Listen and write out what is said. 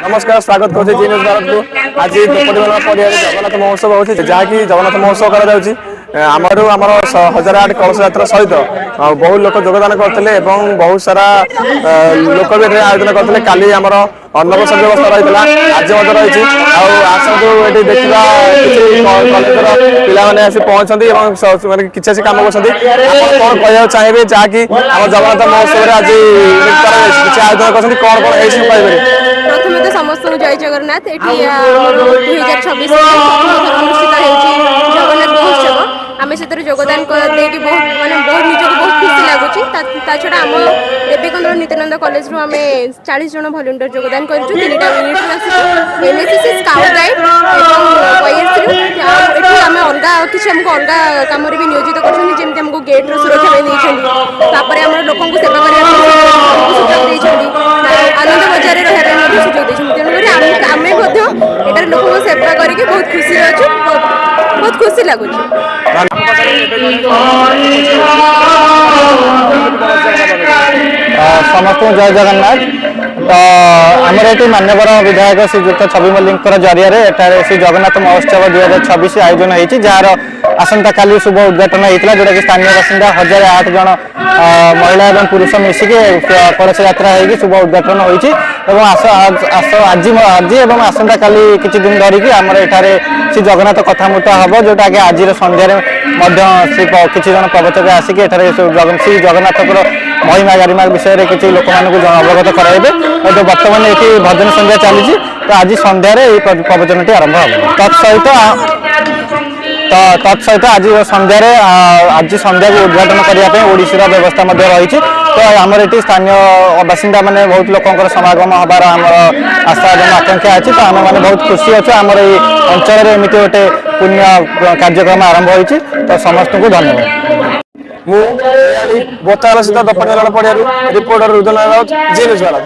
नमस्कार स्वागत करुचे जी न्यूज भारत को आज दोपहर पड़िया जगन्नाथ महोत्सव होती जहाँकि जगन्नाथ महोत्सव कर आमर 1008 कलश यात्रा सहित बहुत लोक योगदान करते बहुत सारा लोक भी आयोजन करते काली आमर अन्नप्रसाद व्यवस्था रही आज रही आसतु ये देखा कलेजर पिला पहुंचती किसी कम कर कौन कह चाहिए जहाँकि आम जगन्नाथ महोत्सव आज किसी आयोजन कर कौन कौन कह प्रथम तो समस्त जय जगन्नाथ ये 2026 अनुष्ठित जगन्नाथ महोत्सव आम से योगदान बहुत बहुत निजक बहुत खुशी लगुच छड़ा आम देवीकंद नित्यानंद कॉलेज रू आम 40 जन भलेंटियर योगदान करूँ 3टा यूनिट एनएसएस स्काउट गाइड आम अलग किसी आमको अलग कम भी नियोजित करमको गेट्र सुरक्षा नहीं आम लोक सेवा करने आनंद बजार रहा सुजोग तेणुक आम ये लोक सेवा करके बहुत खुशी अच्छु बहुत खुशी लगुच समस्त जय जगन्नाथ तो आमर ये मान्यवर विधायक श्रीजुक्त छवि मल्लिक जरिया श्री जगन्नाथ महोत्सव 2026 आयोजन होती जार आसंता काली शुभ उद्घाटन होता जोटा कि स्थानीय बासिंदा 1008 जन महिला और पुरुष मिसिक कलश यात्रा हो शुभ उद्घाटन होती आज आसंता काली किसी दिन धरिकी आमर एठारे श्री जगन्नाथ कथामृत हम जोटा कि आज संध्यारे किसी जन प्रवचक आसिक श्री जगन्नाथ महिमा गारिमा विषय में किसी लोक अवगत कराइबे और बर्तमान ये भजन संध्या चली तो आज संध्यारे प्रवचन आरंभ हो तत्सहित आज संध्यारे आज संध्या को उद्घाटन करने ओडिशा व्यवस्था रही तो आमर ये स्थानीय बासिंदा मैंने बहुत लोक समागम हबार आमर आशा और आकांक्षा अच्छी तो आम मैंने बहुत खुशी अच्छे आमर ये अंचल एमती गोटे पुण्य कार्यक्रम आरंभ होती तो समस्त को धन्यवाद बोताल सहित दोपहर पड़िया रिपोर्टर रुदन राउत जी न्यूज वाला।